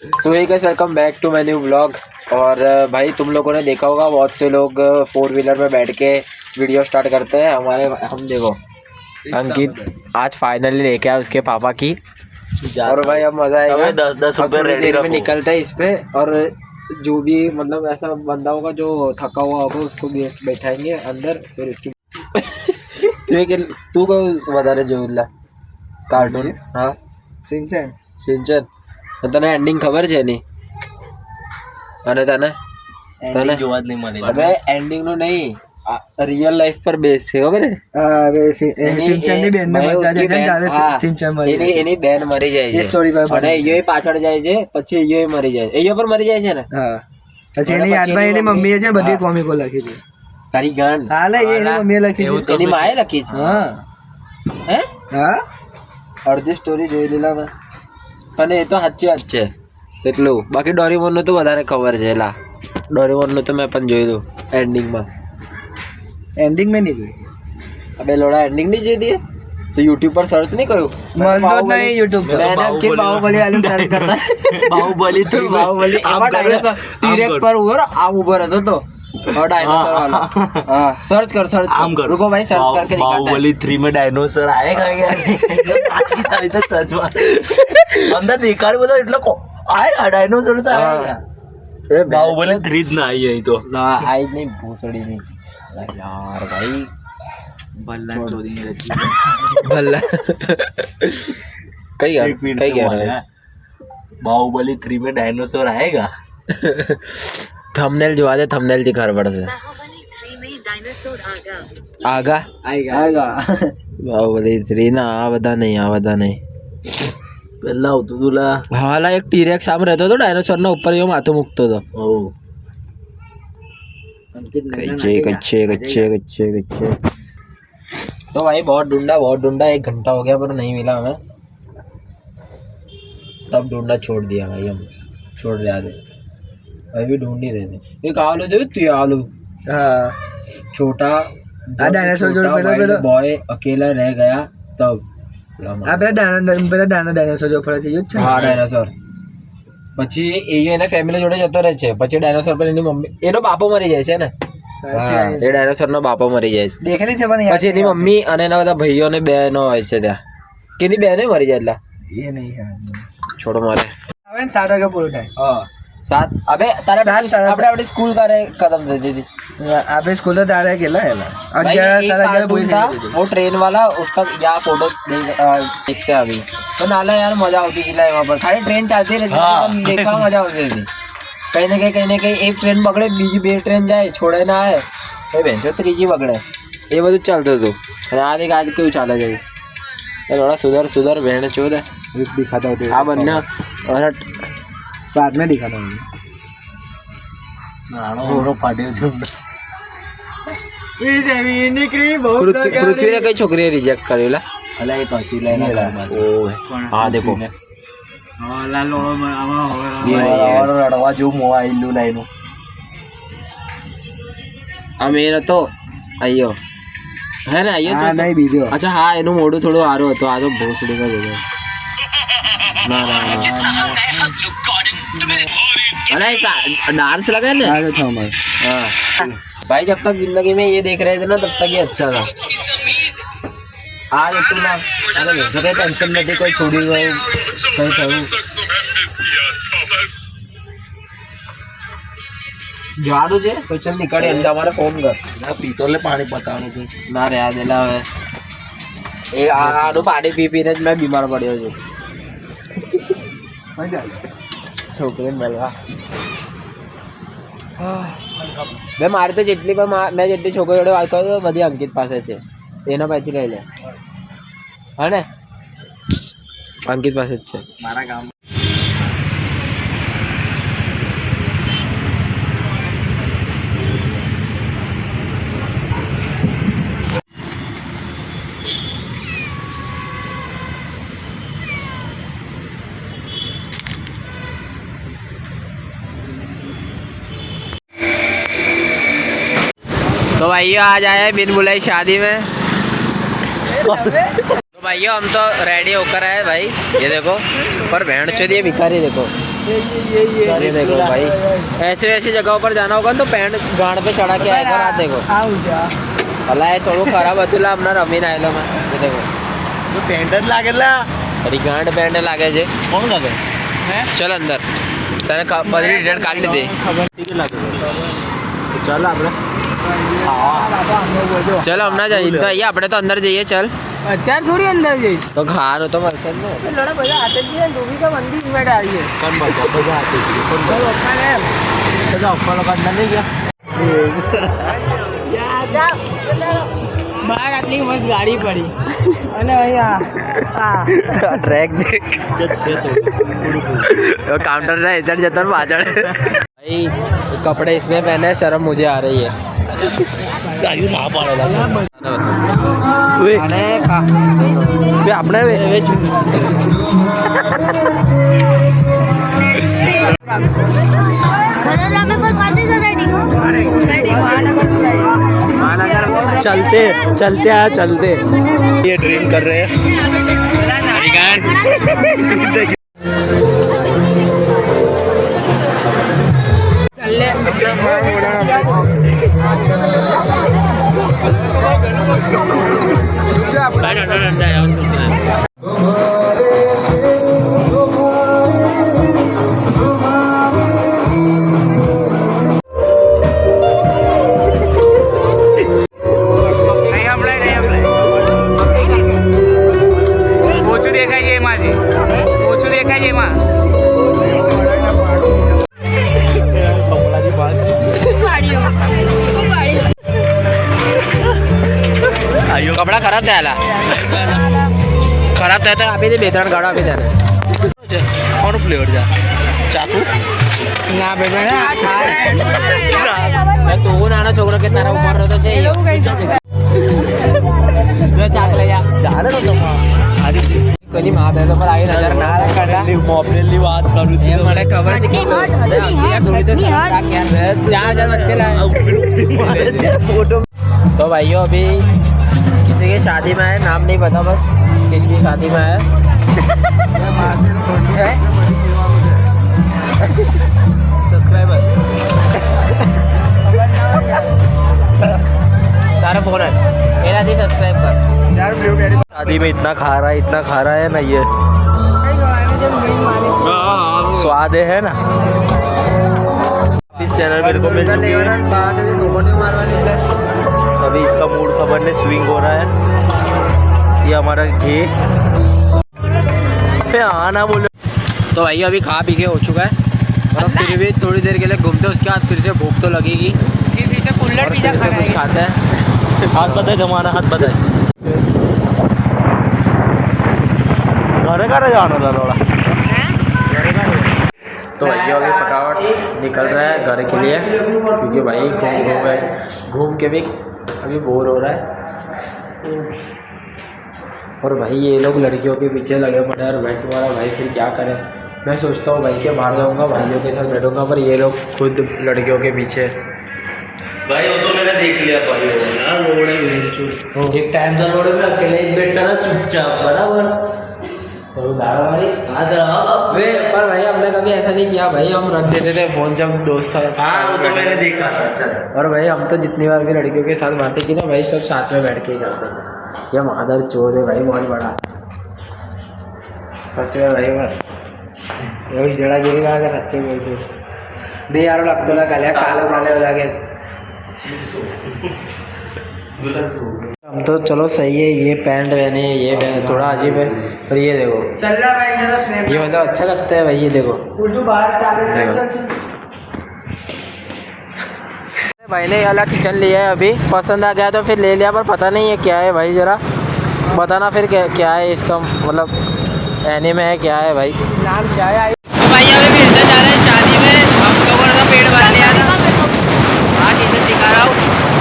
So hey guys, welcome back to my new vlog. और भाई तुम लोगों ने देखा होगा बहुत से लोग 4 व्हीलर में बैठ के वीडियो स्टार्ट करते हैं। हम देखो अंकित आज फाइनली लेके आया उसके पापा की। और भाई अब मजा आएगा। 10-10 रुपए थोड़ी रेडी देर में रखो। निकलते हैं इस पे। और जो भी मतलब ऐसा बंदा होगा जो थका हुआ होगा उसको बैठाएंगे अंदर। फिर इसकी तू को बता रहे जो कार्टून। हाँ સિંચન સિંચન તને એન્ડિંગ ખબર છે એની? અને તને એન્ડિંગ જોવા જ નહીં મળી. હવે એન્ડિંગ નું નહીં, રિયલ લાઈફ પર બેસ છે ખબર છે? હવે સિંચન ની બેન ને ભાઈ મજા उसकी જાય बहन- ત્યારે हाँ, સિંચન મરી એની એની બેન મરી જાય એ છે સ્ટોરી પર અને એયો પાછળ જાય છે, પછી એયો મરી જાય છે. એયો પર મરી જાય છે ને. હા પછી અને એની પછી યાદમાં એની એની મમ્મીએ છે ને બધી હા. કોમિકો લખી છે. તારી ગાંડ. હાલે એ એની મમ્મીએ લખી એવું છે. એની માએ લખી છે. હા હે હા અડધી સ્ટોરી જોઈ લેલા મેં. અને એ તો સાચી વાત છે એટલું. બાકી ડોરેમોન નું તો વધારે ખબર છે. લા ડોરેમોન નું તો મેં પણ જોયું એન્ડિંગમાં. એન્ડિંગ મેં નહીં જોઈ. અબે લોડા એન્ડિંગ નહીં જોઈ હતી તો યુટ્યુબ પર સર્ચ નહીં કર્યું? મળતો જ નહીં YouTube પર. मैंने कि बाहुबली वाले सर्च करता है। બાહુબલી થી बाहुबली આમ કરે, डायनासोर આમ टीरेक्स કર. पर उभर आम उभर रहता तो और डायनासोर वाला। हाँ सर्च कर આમ કર. रुको भाई सर्च करके दिखाता है। બાહુબલી 3 में डायनोसर आएगा यार. આખી તારી તો સચમાં અંદર દેખાડ બધો એટલે આएगा डायनोसर तो आएगा. ए બાહુબલી 3 જ ના આવી અહીં તો. ना आई नहीं भूसड़ी नहीं यार भाई ભલ્લા ચોરી હતી. भल्ला कई एक फिर कई से कह बोला रहा है, बाहुबली 3 में डायनोसर आएगा. है थंबनेल जो आ जाए थंबनेल दिखा पड़ से बाहुबली 3 में डायनासोर आगा आगा આયગા बाहुबली 3 ना आ बता नहीं પહેલા આવતું તું લા. हाला एक टीरेक्स आम रहता तो डायनासोर ना ऊपर यो माथું મૂકતો તો. ઓ कच्चे तो भाई बहुत ढूंढा 1 घंटा हो गया पर नहीं मिला हमें। तब ढूंढना छोड़ दिया भाई, हम छोड़ रहे थे अभी भी ढूंढ ही रहे थे। एक आलू दे तू, आलू હા छोटा આ डायनासोर जोड़ पेला बॉय अकेला रह गया तब આ પેલા ડાયનાસોર જો ફરે છે ઈ જ છે ને? હા ડાયનાસોર. પછી એ એના ફેમિલી જોડે જતો રહે છે. પછી ડાયનાસોર પર એની મમ્મી એનો બાપો મરી જાય છે ને. સાચી હા, વાત. એ ડાયનાસોર નો બાપો મરી જાય છે. દેખેલી છે પણ યાદ પછી એની નહીં મમ્મી અને એના બધા ભાઈઓ ને બહેનો હોય છે ત્યાં. કે એની બહેને મરી જાય એટલા આવતી. એ નહીં યાદ. છોડો મારે. હવે ને 7 વાગે પૂરું થાય. હા 7 अबे तारे सात, साढ़े આપણે આપણી સ્કૂલ કરે खत्म થઈ दी थी આપણે સ્કૂલ તો તારે કેટલા હેલા भाई। 11 एक 11:30 कार्टून પૂરી था થઈ ગઈ. वो ट्रेन वाला, उसका यहाँ फोटो देखते हैं अभी तो नाला यार मजा होती थी वहाँ पर। खाली ट्रेन चलती रहती हाँ। थी, देखा मजा होती थी। कहीं ना कहीं एक ट्रेन बगड़े बीजी બે ટ્રેન જાય છોડે ના આવે એ બેન તો ત્રીજી બગડે એ બધું ચાલતું હતું। અને આજ કેવું ચાલે છે થોડા સુધર બહેન ચોદ एक दिखाता हूँ આ બંને અરે बाद में दिखाता हूँ નાનો ઓરો ફાટ્યો છે. પૃથ્વીને કઈ છોકરીએ રિજેક્ટ કરેલા? અલા એક હતી લઈને હા દેખો રડવા જેવું મોં આયેલું લાઈનું. આ મેન હતો અయ్યો હે ને અయ్યો हाँ તો नहीं बीजो અચ્છા હા એનું મોઢું થોડું સારું હતું. આ તો ભોસડી માં જતો ના अरे डांस लगा है ना। आगे था मैं हाँ भाई जब तक जिंदगी में ये देख रहे थे ना तब तक ये अच्छा था। आज तू ना अरे जगह टेंशन नहीं, कोई छोड़ी गई कहीं थયું જાડું છે તો ચલ નીકળી એમ તમારે ફોન કર. ના પિત્તોલે પાણી પતાવવાનું છે. ના રે આ દેલા હવે એ આનું પાણી પી પીને જ મેં બીમાર પડ્યો છું. છોકરીને મળવા મેં મારી તો જેટલી પણ મેં જેટલી છોકરીઓ જોડે વાત કરું બધી અંકિત પાસે છે. એના પાસેથી લઈ લે હા ને અંકિત પાસે જ છે. મારા ગામ तो भाइयों आज आए हैं बिन बुलाई शादी में। तो भाइयों हम तो रेडी होकर आए भाई, ये देखो पर बहन चोदी भिखारी देखो ये देखो भाई, ऐसे ऐसी जगहों पर जाना होगा तो पैंट गांड पे चढ़ा के आएगा। रात देखो भला है थोड़ा खराब हतुला अपना रमीन आयलो में। ये देखो पेंटर लागेला अरे गांड पैंट लागे जे कोण लागे चल अंदर तने बदली रिटर्न काढ दे ठीक लागे चल આપણે चल हम ना जाइए तो ये अपने तो अंदर जाइए चल અત્યારે થોડી અંદર જઈ तो खानो तो मरते हैं લડા બધા હાથે જ ને ધોબી તો મંદી ઇન્વાઇટ આવી છે કોણ બધા બધા આતે છે કોણ પપ્પાને એમ બધા અપ્પા લોકો અંદર નહીં ગયા બહાર આટલી મસ્ત ગાડી પડી અને અહીંયા ट्रैक देख છે તો काउंटर ना एजेंट जतन पाचड़ भाई कपड़े इसमें पहने शर्म मुझे आ रही है ગાયું ના પાડેલા अरे का બે આપણે चलते चलते आ चलते ये ड्रीम कर रहे हैं ઓછું દેખાય છે એમાંથી ઓછું દેખાય છે એમાં कपड़ा खराब થયેલા ખરાબ થાય તો આપી દે બે ત્રણ ગાડો આપી દે કોનું ફ્લેવર છે ચાકુ ના બેટા તું નાનો છોકરો કે તારા ઉંમરનો તો છે ચાક લઈ જા ચાલે તો કોની મા બહેનો પર આવી નજર ના રાખતા મોબાઈલની વાત કરું એ મને ખબર છે કે चार हजार बच्चे लाए फोटो तो भाइयों अभी किसी की शादी में है नाम नहीं पता बस किसकी शादी में है सब्सक्राइबर सारा फोन है मेरा दी सब्सक्राइब कर शादी में इतना खा रहा है ना ये स्वाद है ना इस चैनल मेरे को मिल चुकी है अभी इसका मूड खबर नहीं स्विंग हो रहा है ये हमारा घी आना बोलो तो भाइयों अभी खा पी के हो चुका है और फिर भी थोड़ी देर के लिए घूमते उसके बाद फिर से भूख तो लगेगी फिर से कुल्लड़ और पिज्जा फिर से कुछ खाते हैं हाथ बताए हमारा हाथ बताए घरे घरे जाना था थोड़ा तो भैया अभी फटाफट निकल रहा है घर के लिए क्योंकि भाई घूम के भी अभी बोर हो रहा है और भाई ये लोग लड़कियों के पीछे लगे पड़े हैं और भाई तुम्हारा भाई फिर क्या करे मैं सोचता हूँ भाई के बाहर जाऊँगा भाइयों के साथ बैठूँगा पर ये लोग खुद लड़कियों के पीछे भाई वो तो मैंने देख लिया भाई रोड़े एक टाइम था रोड़े में अकेले ही बैठा था चुपचाप बराबर तो दारू हाँ पर भाई हमने कभी ऐसा नहीं किया भाई हम रख देते थे फ़ोन जब दोस्त वो तो मैंने देखा था अच्छा और भाई हम तो जितनी बार भी लड़कियों के साथ बातें की ना भाई सब साथ में बैठ के ही करते थे ये मादर चोर है भाई बहुत बड़ा सच में भाई बस ये जड़ा गिरी का अगर सच्चे बोल से नहीं यार लगता ना काले काले काले हो जाके हम तो चलो सही है ये पैंट पहने ये पहने थोड़ा अजीब है पर ये देखो चल रहा भाई जरा स्नैप ये मतलब अच्छा लगता है भाई ये देखो उल्टू बाहर चल भाई ने ये वाला किचन लिया है अभी पसंद आ गया तो फिर ले लिया पर पता नहीं है क्या है भाई ज़रा बताना फिर क्या है इसका मतलब एनीमे है क्या है भाई नाम क्या है तो भाई अभी फिर से जा रहे हैं शादी में हम लोगों ने पेट भर लिया था हाँ टीचर दिखा रहा हूँ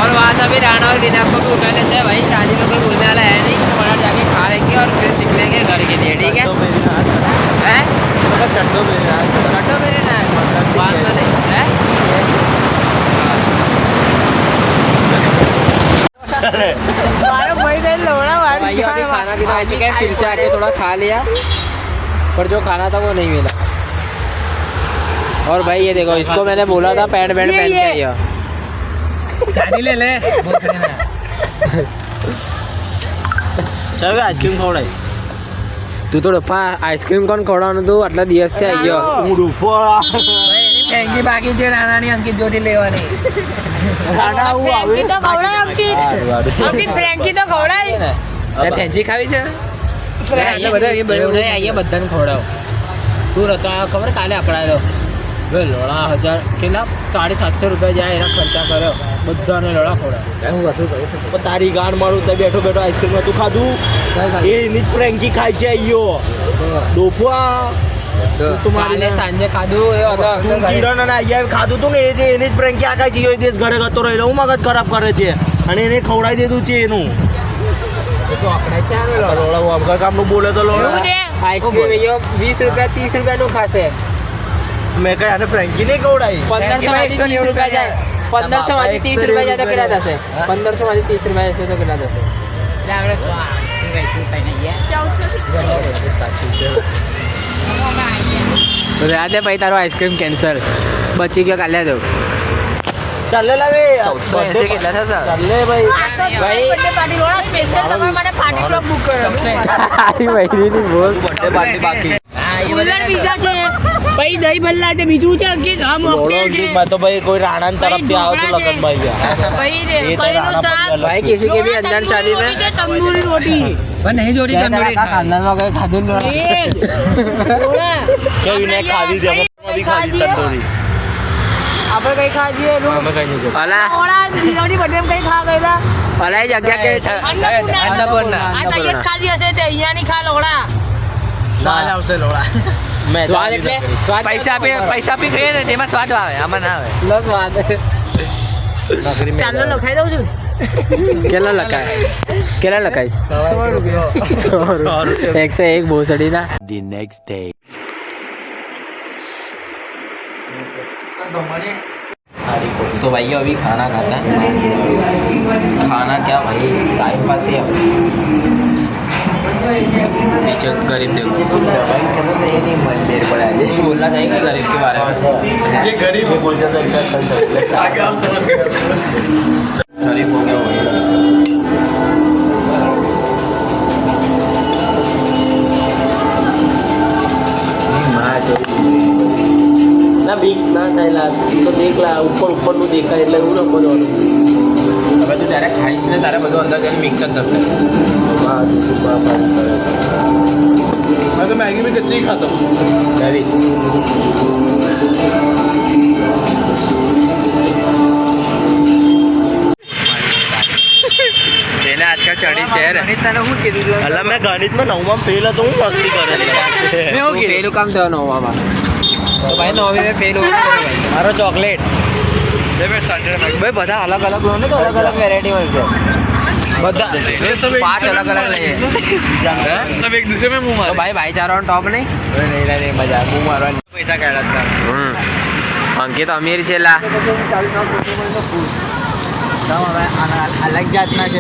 और वहाँ से भी राना और रीना को भी उठा लेते हैं भाई शादी में कोई भूलने वाला है नहीं थोड़ा जाके खा लेंगे और फिर निकलेंगे घर के लिए ठीक है चट्टो चटो मेरे ना बात तो नहीं है भाई अभी खाना पीना आ चुका है फिर से आके थोड़ा खा लिया पर जो खाना था वो नहीं मिला और भाई ये देखो, इसको मैंने बोला था पैंट वैंट पहन के आइए। ગાડી લે લે ચાલ હવે આઈસ્ક્રીમ ખવડાય. તું તો ડફા આઈસ્ક્રીમ કોણ ખવડાવવાનું તું? આટલા દિવસથી આવી ગયો. હું ડૂફો. ફેંકી બાકી છે નાનાની અંકિત જોડી લેવાની ફ્રેન્કી તો ખવડાય અંકિત. અંકિત ફ્રેન્કી તો ખવડાય. ફેંકી ખાવી છે અહીંયા બધાને ખવડાવો. તું નતો આવ્યો ખબર કાલે અપડાયેલો લોડા 1000 કેટલા 750 રૂપિયા જાય એના ખર્ચા કર્યો, બધાને લોડા ખવડાવ. હું વસૂલ કરી શકું પણ તારી ગાંડ મારું તે બેઠો બેઠો આઈસ્ક્રીમ નતું ખાધું. એની જ ફ્રેન્કી ખાઈ છે અయ్యో ડોફા. કાલે સાંજે ખાધું એ તું કિરણ અને અહીંયા ખાધું તું ને એ જે એની જ ફ્રેન્કી આ ખાઈ છે એ દેશ ઘરે ગતો રહેલો હું મગજ ખરાબ કરે છે અને એને ખવડાવી દીધું છે એનું. લોડા વગર કામનું બોલે તો લોડા. આઈસ્ક્રીમ 20 રૂપિયા 30 રૂપિયાનું ખાશે. મેં કઈ આને ફ્રેન્કી નહીં ખવડાવી. 1500 માંથી 30 રૂપિયા જાય, 1500 માંથી 30 રૂપિયા જાય તો કેટલા થશે? 1500 માંથી 30 રૂપિયા જશે તો કેટલા થશે? રાતે ભાઈ તારો આઈસ્ક્રીમ કેન્સલ. બચી ગયો કાલે તો. ચાલે લાવે 1480 કેટલા થશે? ચાલે ભાઈ. બર્થડે પાર્ટી લોડા સ્પેશિયલ તમારા માટે પાર્ટી બ્લોક બુક કર્યો. તારી વૈરીની બોલ. બર્થડે પાર્ટી બાકી. કુલર બીજા છે પછી દહીં ભલ્લા છે બીજું છે અંકિત હા લોડો મોકટેલ છે અંકિત માં તો ભાઈ કોઈ રાણા તરફથી આવો તો લગનમાં ગયા. પછી એ તો પનીરનું રાણા શાક પંજાબ. ભાઈ કિસી કે भी अंदर शादी में તંદૂરી રોટી પણ નહીં જોડી તંદૂરી ખાનદાનમાં કઈ ખાધું ન એ લોડા કેવી ને ખાધી દે અમે બી ખાધી તંદૂરી. આપણે કઈ ખાજીએ અમે કઈ નહીં જોયું. અલા લોડા દિવાળી બર્થડે કઈ ખા ગયેલા અલા એ જગ્યા કે છે અન્નપૂર્ણા. આ તૈયાર ખાધી હશે તે અહીંયાની ખા લોડા સ્વાદ આવશે લોડા મેં સ્વાદ એટલે સ્વાદ પૈસા આપી ખાઈએ ને તેમાં સ્વાદ આવે આમાં ના આવે લો સ્વાદ ચાલો લખાઈ દઉં છું કેટલા લખાઈશ 100 રૂપિયા 101 ભોસડી ના. तो भाई अभी खाना खाता है. खाना क्या भाई टाइम पास ही है. नीचे गरीब देखो भाई कहते ये नहीं मेरे को नहीं बोलना चाहिए गरीब के बारे में. ये गरीब है बोल जाता है आगे आप समझ गए. शरीफ हो गया ના મિક્સ ના થયેલા તો દેખલા ઉપર ઉપરનું દેખાય એટલે એવું ન બોલવાનું. હવે તું ત્યારે ખાઈશ ને તારે બધું અંદર જઈને મિક્સ જ થશે. હા मैं तो मैगी में कच्ची ही खाता हूँ. એને આજકાલ ચડી છે રે અલા મેં ગણિતમાં 9માં ફેલ હતો હું મસ્તી કરે પેલું કામ થયો નવમાં તો ભાઈ નવમી મેં પેલું મારો ચોકલેટ ભાઈ બધા અલગ અલગ લો ને તો અલગ અલગ વેરાયટી મળશે બધા 5 अलग अलग લઈએ सब एक दूसरे में मुंह તો ભાઈ ભાઈચારાનો ટોપ નહીં नहीं मजा मुंह मारवा पैसा काढा અંકિત અમીર છે લા अलग जातना છે